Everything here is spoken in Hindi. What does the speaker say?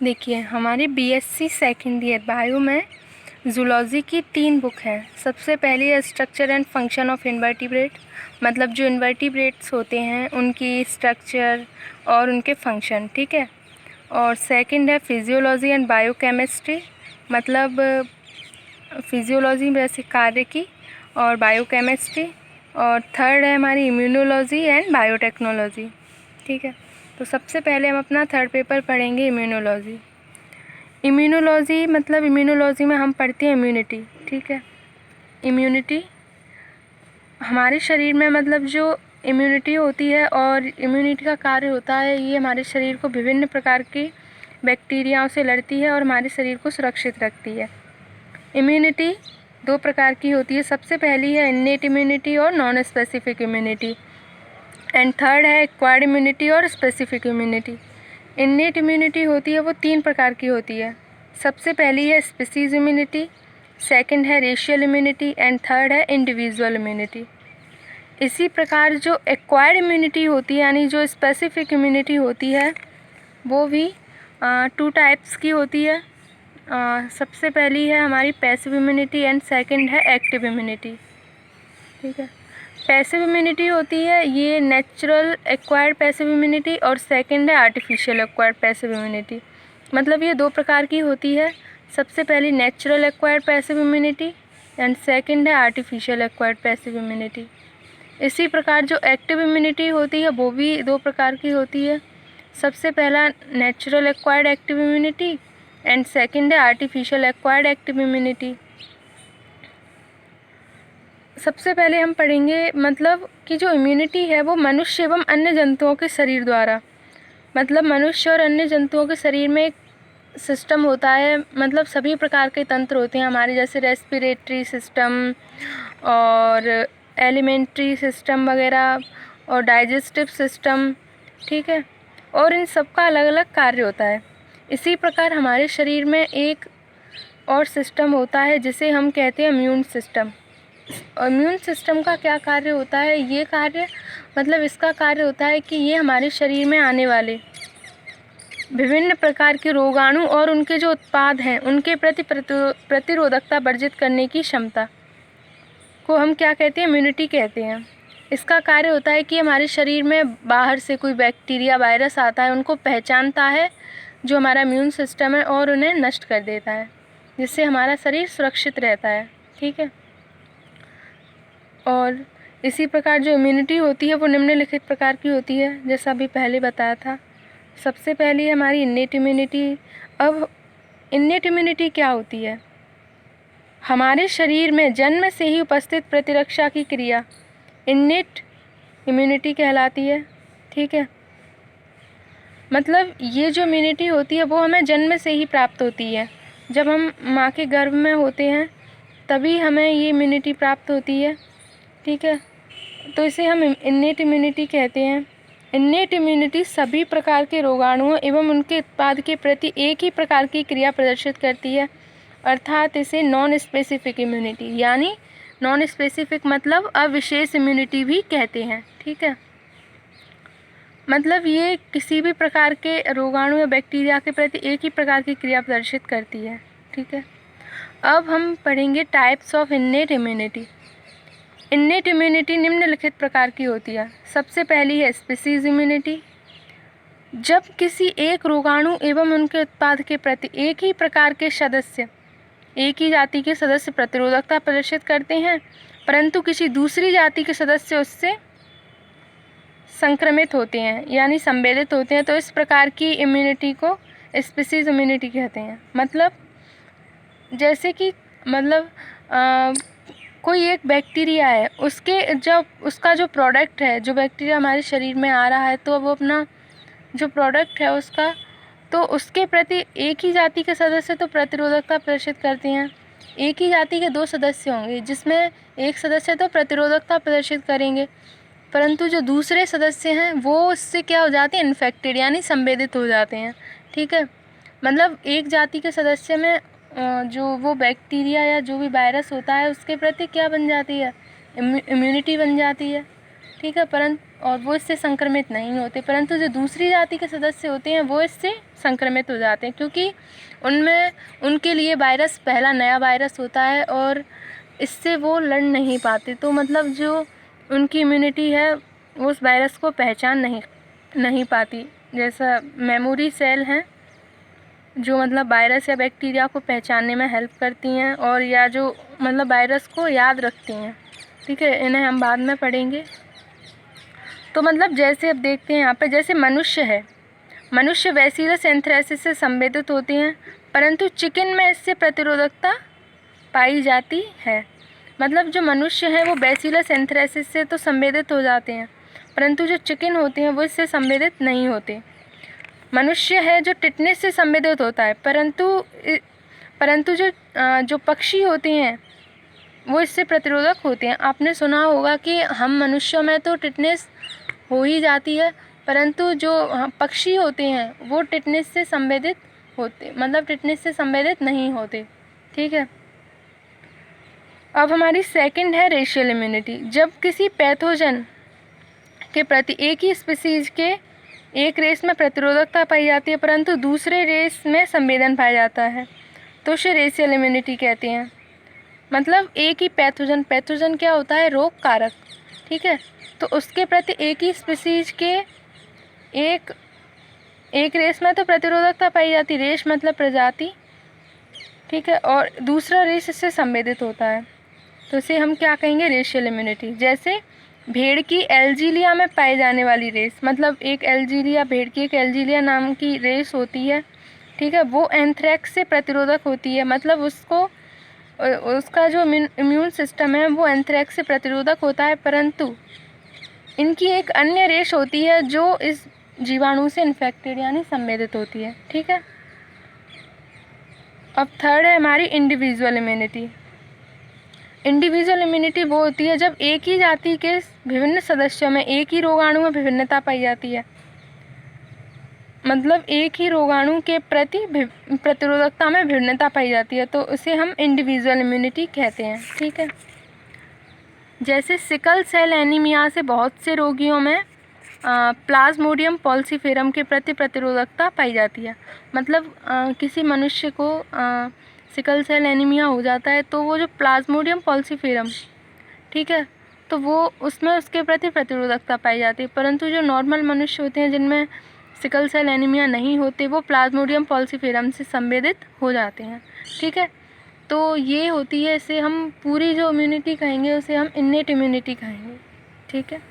देखिए, हमारी बीएससी सेकेंड ईयर बायो में जूलॉजी की 3 बुक हैं। सबसे पहली है structure and function of invertebrate, मतलब जो इन्वर्टिब्रेट्स होते हैं उनकी स्ट्रक्चर और उनके फंक्शन, ठीक है। और सेकंड है फिजियोलॉजी एंड बायोकेमिस्ट्री, मतलब फिजियोलॉजी में ऐसे कार्य की और बायोकेमिस्ट्री। और थर्ड है हमारी इम्यूनोलॉजी एंड बायोटेक्नोलॉजी, ठीक है। तो सबसे पहले हम अपना थर्ड पेपर पढ़ेंगे इम्यूनोलॉजी। इम्यूनोलॉजी मतलब इम्यूनोलॉजी में हम पढ़ते हैं इम्यूनिटी, ठीक है। इम्यूनिटी हमारे शरीर में मतलब जो इम्यूनिटी होती है और इम्यूनिटी का कार्य होता है, ये हमारे शरीर को विभिन्न प्रकार की बैक्टीरियाओं से लड़ती है और हमारे शरीर को सुरक्षित रखती है। इम्यूनिटी 2 प्रकार की होती है। सबसे पहली है इन्नेट इम्यूनिटी और non specific immunity, and third है एक्वायर्ड इम्यूनिटी और स्पेसिफिक इम्यूनिटी। इन्नेट इम्यूनिटी होती है वो 3 प्रकार की होती है। सबसे पहली है स्पीसीज इम्यूनिटी, सेकंड है रेशियल इम्यूनिटी एंड थर्ड है इंडिविजुअल इम्यूनिटी। इसी प्रकार जो एक्वायर्ड इम्यूनिटी होती है यानी जो स्पेसिफिक इम्यूनिटी होती है वो भी 2 टाइप्स की होती है। सबसे पहली है हमारी पैसिव इम्यूनिटी एंड सेकंड है एक्टिव इम्यूनिटी, ठीक है। पैसिव इम्यूनिटी होती है ये नेचुरल एक्वायर्ड पैसिव इम्यूनिटी और सेकंड है आर्टिफिशियल एक्वायर्ड पैसिव इम्यूनिटी, मतलब ये 2 प्रकार की होती है। सबसे पहली natural acquired passive immunity and second है आर्टिफिशियल एक्वायर्ड पैसिव इम्यूनिटी। इसी प्रकार जो एक्टिव इम्यूनिटी होती है वो भी 2 प्रकार की होती है। सबसे पहला natural acquired active immunity and second है आर्टिफिशियल एक्वायर्ड एक्टिव इम्यूनिटी। सबसे पहले हम पढ़ेंगे मतलब कि जो इम्यूनिटी है वो मनुष्य एवं अन्य जंतुओं के शरीर द्वारा, मतलब मनुष्य और अन्य जंतुओं के शरीर में एक सिस्टम होता है, मतलब सभी प्रकार के तंत्र होते हैं हमारे, जैसे रेस्पिरेटरी सिस्टम और एलिमेंट्री सिस्टम वगैरह और डाइजेस्टिव सिस्टम, ठीक है। और इन सब का अलग अलग कार्य होता है। इसी प्रकार हमारे शरीर में एक और सिस्टम होता है जिसे हम कहते हैं इम्यून सिस्टम। इम्यून सिस्टम का क्या कार्य होता है, ये कार्य मतलब इसका कार्य होता है कि ये हमारे शरीर में आने वाले विभिन्न प्रकार के रोगाणु और उनके जो उत्पाद हैं उनके प्रति प्रतिरोधकता वर्जित करने की क्षमता को हम क्या कहते हैं, इम्यूनिटी कहते हैं। इसका कार्य होता है कि हमारे शरीर में बाहर से कोई बैक्टीरिया वायरस आता है उनको पहचानता है जो हमारा इम्यून सिस्टम है और उन्हें नष्ट कर देता है, जिससे हमारा शरीर सुरक्षित रहता है, ठीक है। और इसी प्रकार जो इम्यूनिटी होती है वो निम्नलिखित प्रकार की होती है, जैसा अभी पहले बताया था। सबसे पहली है हमारी इन्नेट इम्यूनिटी। अब इन्नेट इम्यूनिटी क्या होती है, हमारे शरीर में जन्म से ही उपस्थित प्रतिरक्षा की क्रिया इन्नेट इम्यूनिटी कहलाती है, ठीक है। मतलब ये जो इम्यूनिटी होती है वो हमें जन्म से ही प्राप्त होती है। जब हम माँ के गर्भ में होते हैं तभी हमें ये इम्यूनिटी प्राप्त होती है, ठीक है। तो इसे हम इन्नेट इम्यूनिटी कहते हैं। इन्नेट इम्यूनिटी सभी प्रकार के रोगाणुओं एवं उनके उत्पाद के प्रति एक ही प्रकार की क्रिया प्रदर्शित करती है, अर्थात इसे नॉन स्पेसिफिक इम्यूनिटी यानी नॉन स्पेसिफिक मतलब अविशेष इम्यूनिटी भी कहते हैं, ठीक है। मतलब ये किसी भी प्रकार के रोगाणु या बैक्टीरिया के प्रति एक ही प्रकार की क्रिया प्रदर्शित करती है, ठीक है। अब हम पढ़ेंगे types of innate immunity. Innate immunity निम्नलिखित प्रकार की होती है। सबसे पहली है स्पीसीज इम्यूनिटी। जब किसी एक रोगाणु एवं उनके उत्पाद के प्रति एक ही प्रकार के सदस्य, एक ही जाति के सदस्य प्रतिरोधकता प्रदर्शित करते हैं, परंतु किसी दूसरी जाति के सदस्य उससे संक्रमित होते हैं यानी संवेदित होते हैं, तो इस प्रकार की इम्यूनिटी को स्पीसीज इम्यूनिटी कहते हैं। मतलब जैसे कि मतलब कोई एक बैक्टीरिया है, उसके जब उसका जो प्रोडक्ट है, जो बैक्टीरिया हमारे शरीर में आ रहा है, तो वो अपना जो प्रोडक्ट है उसका, तो उसके प्रति एक ही जाति के सदस्य तो प्रतिरोधकता प्रदर्शित करते हैं। एक ही जाति के 2 सदस्य होंगे जिसमें एक सदस्य तो प्रतिरोधकता प्रदर्शित करेंगे, परंतु जो दूसरे सदस्य हैं वो उससे क्या हो जाते हैं, इन्फेक्टेड यानी संवेदित हो जाते हैं, ठीक है। मतलब एक जाति के सदस्य में जो वो बैक्टीरिया या जो भी वायरस होता है उसके प्रति क्या बन जाती है, इम्यूनिटी बन जाती है, ठीक है, और वो इससे संक्रमित नहीं होते, परंतु जो दूसरी जाति के सदस्य होते हैं वो इससे संक्रमित हो जाते हैं, क्योंकि उनमें उनके लिए वायरस पहला नया वायरस होता है और इससे वो लड़ नहीं पाते। तो मतलब जो उनकी इम्यूनिटी है वो उस वायरस को पहचान नहीं पाती। जैसा मेमोरी सेल हैं जो मतलब वायरस या बैक्टीरिया को पहचानने में हेल्प करती हैं, और या जो मतलब वायरस को याद रखती हैं। ठीक है, इन्हें हम बाद में पढ़ेंगे। तो मतलब जैसे अब देखते हैं यहाँ पे, जैसे मनुष्य बैसिलस एंथ्रेसिस से संवेदित होते हैं, परंतु चिकन में इससे प्रतिरोधकता पाई जाती है। मतलब जो मनुष्य हैं वो बैसिलस एंथ्रेसिस से तो संवेदित हो जाते हैं, परंतु जो चिकन होते हैं वो इससे संवेदित नहीं होते। मनुष्य है जो टिटनेस से संवेदित होता है, परंतु जो पक्षी होते हैं वो इससे प्रतिरोधक होते हैं। आपने सुना होगा कि हम मनुष्यों में तो टिटनेस हो ही जाती है, परंतु जो पक्षी होते हैं वो टिटनेस से संवेदित नहीं होते। ठीक है, अब हमारी सेकंड है रेशियल इम्यूनिटी। जब किसी पैथोजन के प्रति एक ही स्पीसीज के एक रेस में प्रतिरोधकता पाई जाती है, परंतु दूसरे रेस में संवेदन पाया जाता है, तो उसे रेशियल इम्यूनिटी कहते हैं। मतलब एक ही पैथोजन क्या होता है? रोग कारक। ठीक है, तो उसके प्रति एक ही स्पीसीज के एक रेस में तो प्रतिरोधकता पाई जाती, रेस मतलब प्रजाति। ठीक है, और दूसरा रेस इससे संवेदित होता है, तो इसे हम क्या कहेंगे? Racial immunity. जैसे भेड़ की एल्जीलिया में पाई जाने वाली रेस, मतलब भेड़ की एक एल्जीलिया नाम की रेस होती है। ठीक है, वो एंथ्रेक्स से प्रतिरोधक होती है, मतलब उसका जो इम्यून सिस्टम है वो एंथ्रेक्स से प्रतिरोधक होता है, परंतु इनकी एक अन्य रेस होती है जो इस जीवाणु से इन्फेक्टेड यानी संवेदित होती है। ठीक है, अब थर्ड है हमारी इंडिविजुअल इम्यूनिटी। इंडिविजुअल इम्यूनिटी वो होती है जब एक ही जाति के विभिन्न सदस्यों में एक ही रोगाणु में विभिन्नता पाई जाती है, मतलब एक ही रोगाणु के प्रति प्रतिरोधकता में विभिन्नता पाई जाती है, तो उसे हम इंडिविजुअल इम्यूनिटी कहते हैं। ठीक है, जैसे सिकल सेल एनीमिया से बहुत से रोगियों में प्लाज्मोडियम फॉल्सीफेरम के प्रति प्रतिरोधकता पाई जाती है। मतलब किसी मनुष्य को सिकल सेल एनीमिया हो जाता है तो वो जो प्लाज्मोडियम फॉल्सीफेरम, ठीक है, तो वो उसमें उसके प्रति प्रतिरोधकता पाई जाती है, परंतु जो नॉर्मल मनुष्य होते हैं जिनमें सिकल सेल एनीमिया नहीं होते वो प्लाज्मोडियम फॉल्सीफेरम से संवेदित हो जाते हैं। ठीक है, तो ये होती है, इसे हम पूरी जो इम्यूनिटी कहेंगे उसे हम इन्नेट इम्यूनिटी कहेंगे। ठीक है।